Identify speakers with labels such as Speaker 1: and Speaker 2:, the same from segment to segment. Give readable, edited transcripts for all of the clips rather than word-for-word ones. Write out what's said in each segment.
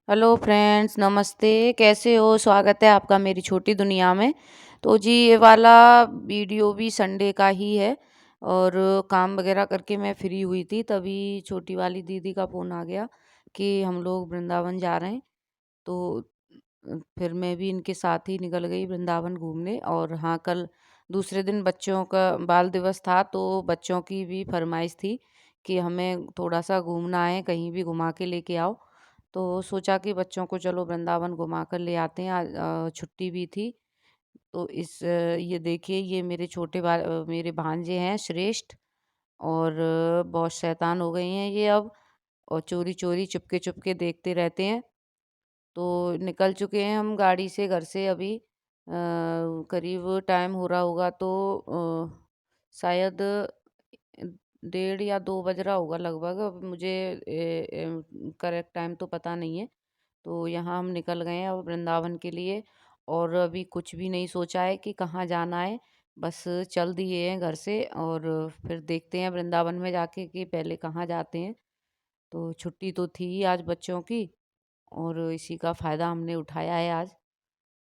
Speaker 1: Hello friends, नमस्ते। कैसे हो? स्वागत है आपका मेरी छोटी दुनिया में। तो जी, ये वाला वीडियो भी संडे का ही है। और काम वगैरह करके मैं फ्री हुई थी, तभी छोटी वाली दीदी का फ़ोन आ गया कि हम लोग वृंदावन जा रहे हैं। तो फिर मैं भी इनके साथ ही निकल गई वृंदावन घूमने। और हाँ, कल दूसरे दिन बच्चों का बाल दिवस था, तो बच्चों की भी फरमाइश थी कि हमें थोड़ा सा घूमना है, कहीं भी घुमा के लेके आओ। तो सोचा कि बच्चों को चलो वृंदावन घुमा कर ले आते हैं। आज छुट्टी भी थी। तो ये देखिए, ये मेरे भांजे हैं श्रेष्ठ। और बहुत शैतान हो गए हैं ये अब। और चोरी चोरी चुपके चुपके देखते रहते हैं। तो निकल चुके हैं हम गाड़ी से, घर से अभी। करीब टाइम हो रहा होगा तो शायद 1:30 या 2 बज रहा होगा लगभग। अब मुझे करेक्ट टाइम तो पता नहीं है। तो यहाँ हम निकल गए हैं अब वृंदावन के लिए। और अभी कुछ भी नहीं सोचा है कि कहाँ जाना है। बस चल दिए हैं घर से, और फिर देखते हैं वृंदावन में जाके कि पहले कहाँ जाते हैं। तो छुट्टी तो थी ही आज बच्चों की, और इसी का फ़ायदा हमने उठाया है आज।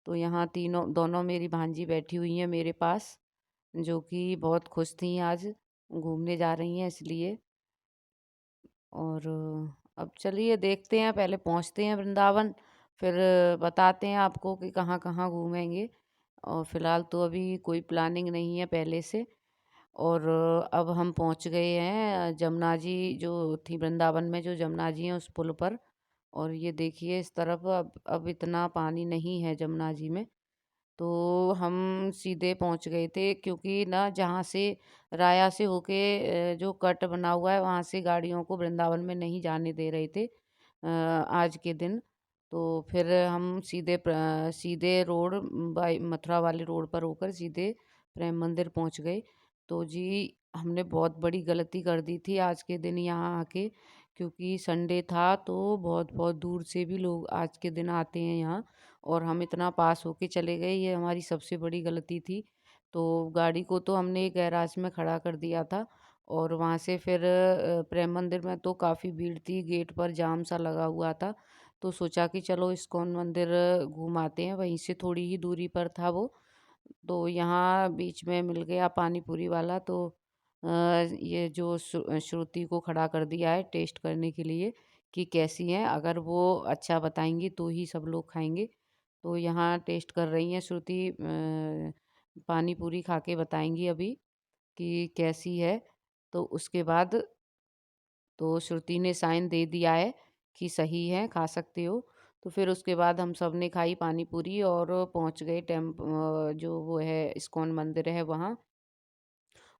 Speaker 1: तो यहाँ तीनों दोनों मेरी भांजी बैठी हुई हैं मेरे पास, जो कि बहुत खुश थी आज, घूमने जा रही हैं इसलिए। और अब चलिए देखते हैं, पहले पहुँचते हैं वृंदावन, फिर बताते हैं आपको कि कहाँ कहाँ घूमेंगे। और फिलहाल तो अभी कोई प्लानिंग नहीं है पहले से। और अब हम पहुँच गए हैं जमुना जी, जो थी वृंदावन में जो जमुना जी हैं उस पुल पर। और ये देखिए इस तरफ अब इतना पानी नहीं है जमुना जी में। तो हम सीधे पहुंच गए थे, क्योंकि ना जहाँ से राया से होके जो कट बना हुआ है वहाँ से गाड़ियों को वृंदावन में नहीं जाने दे रहे थे आज के दिन। तो फिर हम सीधे रोड बाई मथुरा वाले रोड पर होकर सीधे प्रेम मंदिर पहुँच गए। तो जी, हमने बहुत बड़ी गलती कर दी थी आज के दिन यहाँ आके, क्योंकि संडे था तो बहुत बहुत दूर से भी लोग आज के दिन आते हैं यहाँ। और हम इतना पास होके चले गए, ये हमारी सबसे बड़ी गलती थी। तो गाड़ी को तो हमने एक गैराज में खड़ा कर दिया था। और वहाँ से फिर प्रेम मंदिर में तो काफ़ी भीड़ थी, गेट पर जाम सा लगा हुआ था। तो सोचा कि चलो इस्कॉन मंदिर घूम आते हैं, वहीं से थोड़ी ही दूरी पर था वो। तो यहाँ बीच में मिल गया पानी पूरी वाला। तो ये जो श्रुति को खड़ा कर दिया है टेस्ट करने के लिए कि कैसी है, अगर वो अच्छा बताएंगी तो ही सब लोग खाएंगे। तो यहाँ टेस्ट कर रही हैं श्रुति, पानी पूरी खा के बताएंगी अभी कि कैसी है। तो उसके बाद तो श्रुति ने साइन दे दिया है कि सही है, खा सकते हो। तो फिर उसके बाद हम सब ने खाई पानी पूरी और पहुंच गए जो वो है इस्कॉन मंदिर है वहाँ।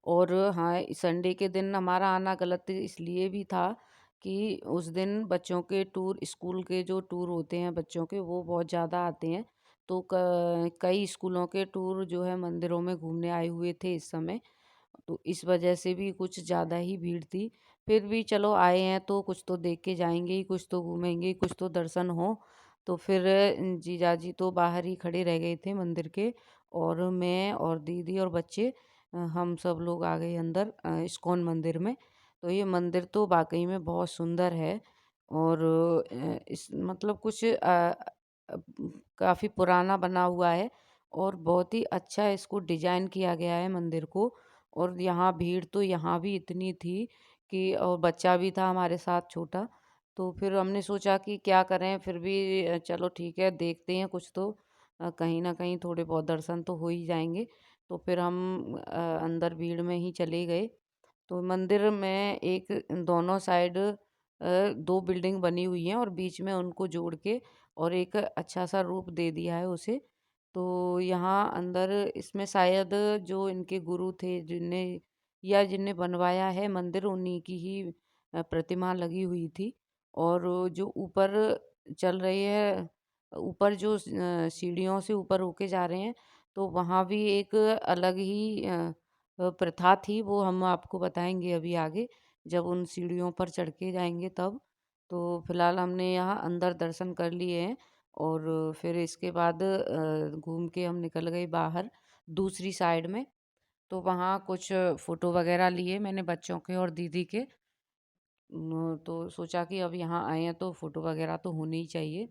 Speaker 1: और हाँ, संडे के दिन हमारा आना गलत इसलिए भी था कि उस दिन बच्चों के टूर, स्कूल के जो टूर होते हैं बच्चों के, वो बहुत ज़्यादा आते हैं। तो कई स्कूलों के टूर जो है मंदिरों में घूमने आए हुए थे इस समय। तो इस वजह से भी कुछ ज़्यादा ही भीड़ थी। फिर भी चलो आए हैं तो कुछ तो देख के जाएंगे ही, कुछ तो घूमेंगे ही, कुछ तो दर्शन हो। तो फिर जीजाजी तो बाहर ही खड़े रह गए थे मंदिर के। और मैं और दीदी और बच्चे, हम सब लोग आ गए अंदर इस्कॉन मंदिर में। तो ये मंदिर तो वाकई में बहुत सुंदर है। और इस मतलब कुछ काफ़ी पुराना बना हुआ है। और बहुत ही अच्छा इसको डिजाइन किया गया है मंदिर को। और यहाँ भीड़ तो यहाँ भी इतनी थी कि, और बच्चा भी था हमारे साथ छोटा। तो फिर हमने सोचा कि क्या करें, फिर भी चलो ठीक है, देखते हैं कुछ तो, कहीं ना कहीं थोड़े बहुत दर्शन तो हो ही जाएंगे। तो फिर हम अंदर भीड़ में ही चले गए। तो मंदिर में एक दोनों साइड 2 बिल्डिंग बनी हुई हैं, और बीच में उनको जोड़ के और एक अच्छा सा रूप दे दिया है उसे। तो यहाँ अंदर इसमें शायद जो इनके गुरु थे, जिनने बनवाया है मंदिर, उन्हीं की ही प्रतिमा लगी हुई थी। और जो ऊपर चल रही है, ऊपर जो सीढ़ियों से ऊपर होके जा रहे हैं, तो वहाँ भी एक अलग ही प्रथा थी, वो हम आपको बताएंगे अभी आगे, जब उन सीढ़ियों पर चढ़ के जाएंगे तब। तो फिलहाल हमने यहाँ अंदर दर्शन कर लिए हैं। और फिर इसके बाद घूम के हम निकल गए बाहर दूसरी साइड में। तो वहाँ कुछ फ़ोटो वगैरह लिए मैंने बच्चों के और दीदी के। तो सोचा कि अब यहाँ आए हैं तो फ़ोटो वगैरह तो होनी ही चाहिए।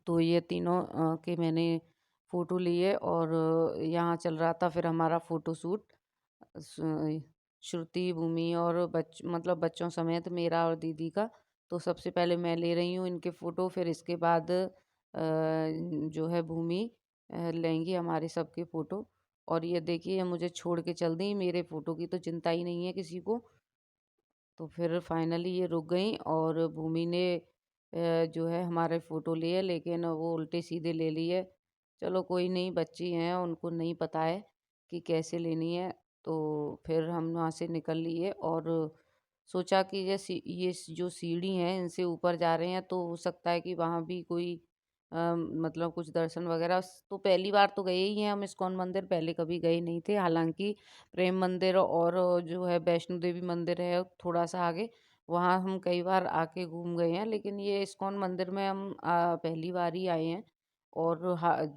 Speaker 1: तो ये तीनों के मैंने फ़ोटो लिए और यहाँ चल रहा था फिर हमारा फ़ोटोशूट। स श्रुति, भूमि और मतलब बच्चों समेत मेरा और दीदी का। तो सबसे पहले मैं ले रही हूँ इनके फ़ोटो, फिर इसके बाद जो है भूमि लेंगी हमारे सबके फ़ोटो। और ये देखिए ये मुझे छोड़ के चल दी, मेरे फ़ोटो की तो चिंता ही नहीं है किसी को। तो फिर फाइनली ये रुक गईं और भूमि ने जो है हमारे फ़ोटो लिए, लेकिन वो उल्टे सीधे ले लिए। चलो कोई नहीं, बच्ची हैं उनको नहीं पता है कि कैसे लेनी है। तो फिर हम वहाँ से निकल लिए और सोचा कि जो सीढ़ी हैं इनसे ऊपर जा रहे हैं तो हो सकता है कि वहाँ भी कोई मतलब कुछ दर्शन वगैरह। तो पहली बार तो गए ही हैं हम इस्कॉन मंदिर, पहले कभी गए नहीं थे। हालाँकि प्रेम मंदिर और जो है वैष्णो देवी मंदिर है थोड़ा-सा आगे, वहाँ हम कई बार आके घूम गए हैं, लेकिन ये इस्कॉन मंदिर में हम पहली बार ही आए हैं। और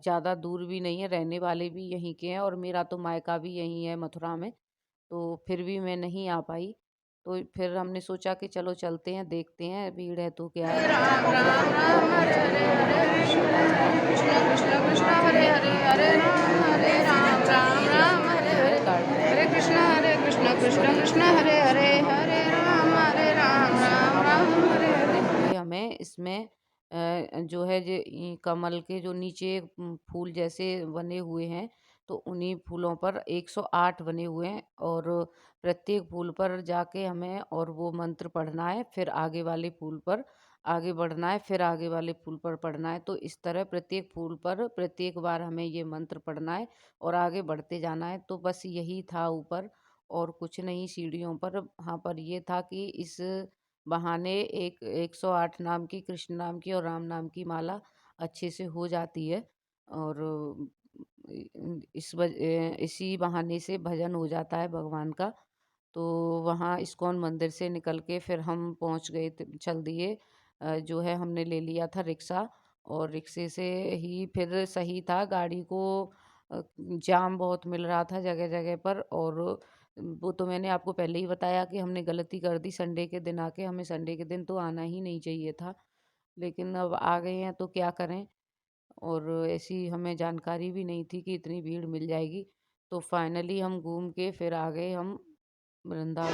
Speaker 1: ज़्यादा दूर भी नहीं है, रहने वाले भी यहीं के हैं और मेरा तो मायका भी यहीं है मथुरा में, तो फिर भी मैं नहीं आ पाई। तो फिर हमने सोचा कि चलो चलते हैं, देखते हैं भीड़ है तो क्या है।
Speaker 2: राम
Speaker 1: तो फिर
Speaker 2: राम
Speaker 1: हम
Speaker 2: राम
Speaker 1: निकल
Speaker 2: हरे
Speaker 1: गए
Speaker 2: हरे
Speaker 1: और
Speaker 2: हरे
Speaker 1: वहाँ
Speaker 2: हरे
Speaker 1: शिवराज जी की
Speaker 2: कृष्ण
Speaker 1: पूजा
Speaker 2: कृष्ण
Speaker 1: वगैरह
Speaker 2: कृष्ण
Speaker 1: करके
Speaker 2: हरे
Speaker 1: फिर
Speaker 2: हरे हरे राम हरे राम राम
Speaker 1: निकले
Speaker 2: राम हरे
Speaker 1: जो
Speaker 2: हरे
Speaker 1: है गार्डन
Speaker 2: हरे
Speaker 1: के
Speaker 2: कृष्ण कृष्ण
Speaker 1: ईश्वरी
Speaker 2: कृष्ण हरे हरे
Speaker 1: कृष्ण
Speaker 2: हरे
Speaker 1: भगवान की
Speaker 2: राम राम
Speaker 1: शोभा
Speaker 2: राम हरे
Speaker 1: बढ़ाते
Speaker 2: हरे।
Speaker 1: हुए हमें इसमें जो है कमल के जो नीचे फूल जैसे बने हुए हैं, तो उन्हीं फूलों पर 108 बने हुए हैं और प्रत्येक फूल पर जाके हमें और वो मंत्र पढ़ना है, फिर आगे वाले फूल पर आगे बढ़ना है, फिर आगे वाले फूल पर पढ़ना है। तो इस तरह प्रत्येक फूल पर प्रत्येक बार हमें ये मंत्र पढ़ना है और आगे बढ़ते जाना है। तो बस यही था ऊपर और कुछ नहीं सीढ़ियों पर। वहाँ पर ये था कि इस बहाने एक 108 नाम की, कृष्ण नाम की और राम नाम की माला अच्छे से हो जाती है और इसी बहाने से भजन हो जाता है भगवान का। तो वहाँ इस्कॉन मंदिर से निकल के फिर हम पहुँच गए थे, चल दिए। जो है हमने ले लिया था रिक्शा और रिक्शे से ही फिर सही था। गाड़ी को जाम बहुत मिल रहा था जगह-जगह पर और वो तो मैंने आपको पहले ही बताया कि हमने गलती कर दी संडे के दिन आके, हमें संडे के दिन तो आना ही नहीं चाहिए था। लेकिन अब आ गए हैं तो क्या करें? और ऐसी हमें जानकारी भी नहीं थी कि इतनी भीड़ मिल जाएगी। तो फाइनली हम घूम के फिर आ गए हम वृंदावन।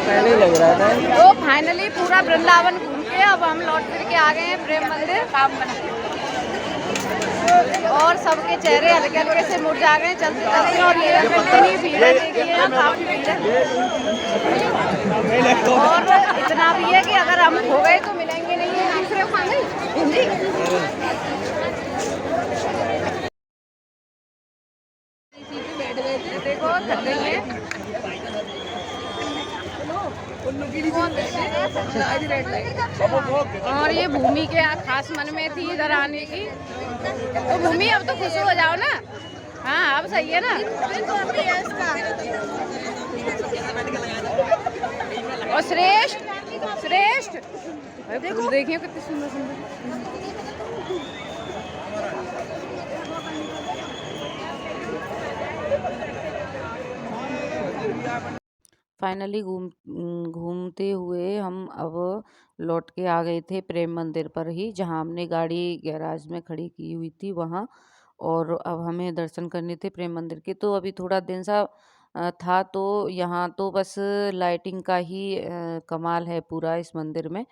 Speaker 2: पहले लग रहा था। तो फाइनली पूरा वृंदावन घूम के अब हम लौट फिर के आ गए हैं प्रेम मंदिर काम बना और सबके चेहरे हल्के हल्के से मुरझा गए चलते चलते। और ये इतनी भीड़ है, देखिए यहाँ काफी भीड़ है और इतना भी है कि अगर हम खो गए तो मिलेंगे नहीं है दूसरे को। खा गई हिंदी बैठ गए थे, देखो थक गई है। और ये भूमि के खास मन में थी इधर आने की। तो भूमि अब तो खुश हो जाओ ना। हाँ अब सही है ना। और श्रेष्ठ श्रेष्ठ देखो देखिए कितनी सुंदर सुंदर।
Speaker 1: फाइनली घूमते हुए हम अब लौट के आ गए थे प्रेम मंदिर पर ही, जहाँ हमने गाड़ी गैराज में खड़ी की हुई थी वहाँ। और अब हमें दर्शन करने थे प्रेम मंदिर के। तो अभी थोड़ा दिन सा था तो यहाँ तो बस लाइटिंग का ही कमाल है पूरा इस मंदिर में।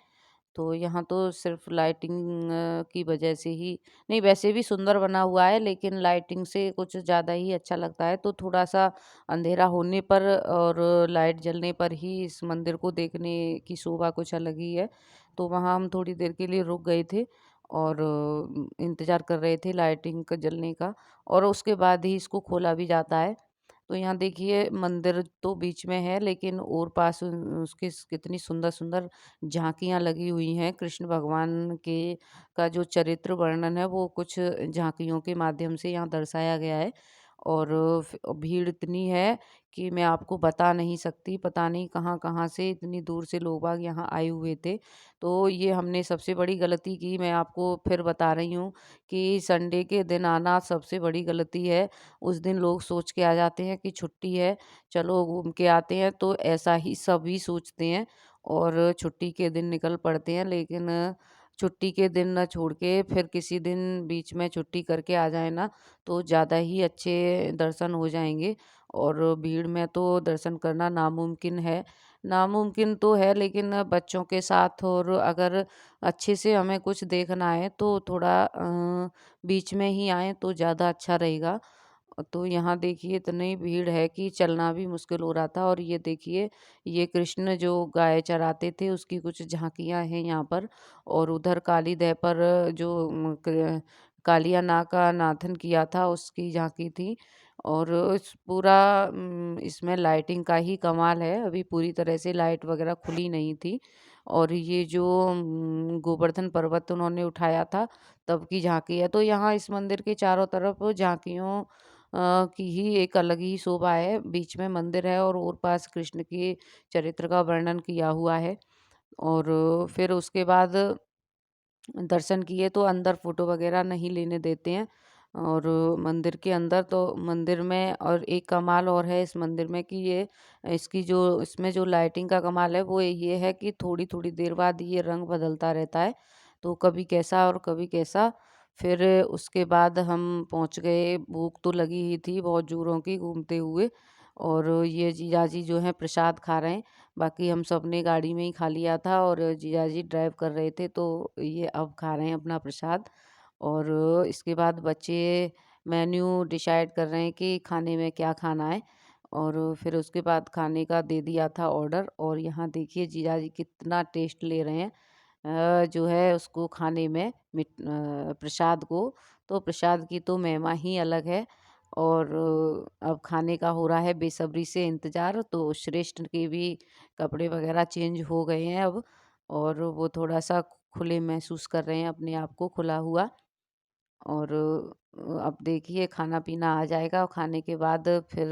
Speaker 1: तो यहाँ तो सिर्फ लाइटिंग की वजह से ही नहीं, वैसे भी सुंदर बना हुआ है लेकिन लाइटिंग से कुछ ज़्यादा ही अच्छा लगता है। तो थोड़ा-सा अंधेरा होने पर और लाइट जलने पर ही इस मंदिर को देखने की शोभा कुछ अलग ही है। तो वहाँ हम थोड़ी देर के लिए रुक गए थे और इंतज़ार कर रहे थे लाइटिंग का जलने का और उसके बाद ही इसको खोला भी जाता है। तो यहाँ देखिए मंदिर तो बीच में है लेकिन और पास उसके कितनी सुंदर-सुंदर झांकियाँ लगी हुई हैं। कृष्ण भगवान के का जो चरित्र वर्णन है वो कुछ झांकियों के माध्यम से यहाँ दर्शाया गया है। और भीड़ इतनी है कि मैं आपको बता नहीं सकती, पता नहीं कहाँ-कहाँ से इतनी दूर से लोग बाग यहाँ आए हुए थे। तो ये हमने सबसे बड़ी गलती की, मैं आपको फिर बता रही हूँ कि संडे के दिन आना सबसे बड़ी गलती है। उस दिन लोग सोच के आ जाते हैं कि छुट्टी है, चलो घूम के आते हैं, तो ऐसा ही सभी सोचते हैं और छुट्टी के दिन निकल पड़ते हैं। लेकिन छुट्टी के दिन ना छोड़ के फिर किसी दिन बीच में छुट्टी करके आ जाएँ ना, तो ज़्यादा ही अच्छे दर्शन हो जाएँगे और भीड़ में तो दर्शन करना नामुमकिन है। नामुमकिन तो है, लेकिन बच्चों के साथ और अगर अच्छे से हमें कुछ देखना है तो थोड़ा बीच में ही आएँ तो ज़्यादा अच्छा रहेगा। तो यहाँ देखिए इतनी भीड़ है कि चलना भी मुश्किल हो रहा था और ये देखिए, ये कृष्ण जो गाय चराते थे उसकी कुछ झांकियाँ हैं यहाँ पर और उधर कालीदह पर जो कालिया नाग का नाथन किया था उसकी झांकी थी और इसमें लाइटिंग का ही कमाल है। अभी पूरी तरह से लाइट वगैरह खुली नहीं थी और ये जो गोवर्धन पर्वत उन्होंने उठाया था तब की झांकी है। तो यहाँ इस मंदिर के चारों तरफ झांकियों की ही एक अलग ही शोभा है। बीच में मंदिर है और पास कृष्ण के चरित्र का वर्णन किया हुआ है और फिर उसके बाद दर्शन किए तो अंदर फ़ोटो वगैरह नहीं लेने देते हैं और मंदिर के अंदर तो मंदिर में और एक कमाल और है इस मंदिर में कि ये इसकी जो इसमें जो लाइटिंग का कमाल है वो ये है कि थोड़ी-थोड़ी देर बाद ये रंग बदलता रहता है। तो कभी कैसा और कभी कैसा। फिर उसके बाद हम पहुँच गए, भूख तो लगी ही थी बहुत ज़ोरों की घूमते हुए और ये जीजाजी जो हैं प्रसाद खा रहे हैं। बाकी हम सब ने गाड़ी में ही खा लिया था और जीजाजी ड्राइव कर रहे थे तो ये अब खा रहे हैं अपना प्रसाद और इसके बाद बच्चे मेन्यू डिसाइड कर रहे हैं कि खाने में क्या खाना है और फिर उसके बाद खाने का दे दिया था ऑर्डर और यहाँ देखिए जीजाजी कितना टेस्ट ले रहे हैं जो है उसको खाने में प्रसाद को। तो प्रसाद की तो महिमा ही अलग है और अब खाने का हो रहा है बेसब्री से इंतज़ार। तो श्रेष्ठ के भी कपड़े वगैरह चेंज हो गए हैं अब और वो थोड़ा-सा खुले महसूस कर रहे हैं अपने आप को खुला हुआ। और अब देखिए खाना-पीना आ जाएगा और खाने के बाद फिर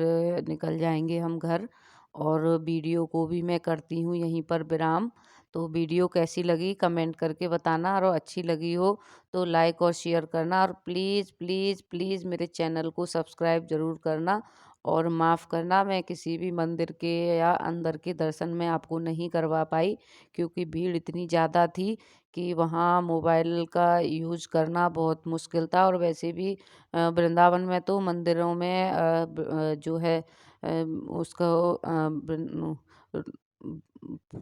Speaker 1: निकल जाएँगे हम घर और वीडियो को भी मैं करती हूँ यहीं पर विराम। तो वीडियो कैसी लगी कमेंट करके बताना और अच्छी लगी हो तो लाइक और शेयर करना और प्लीज़, प्लीज़, प्लीज़ मेरे चैनल को सब्सक्राइब ज़रूर करना और माफ़ करना मैं किसी भी मंदिर के या अंदर के दर्शन मैं आपको नहीं करवा पाई क्योंकि भीड़ इतनी ज़्यादा थी कि वहाँ मोबाइल का यूज़ करना बहुत मुश्किल था और वैसे भी वृंदावन में तो मंदिरों में जो है उसको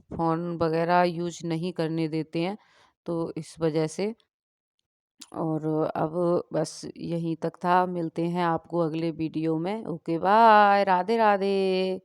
Speaker 1: फ़ोन वगैरह यूज़ नहीं करने देते हैं, तो इस वजह से और अब बस यहीं तक था, मिलते हैं आपको अगले वीडियो में। Okay bye, Radhe Radhe.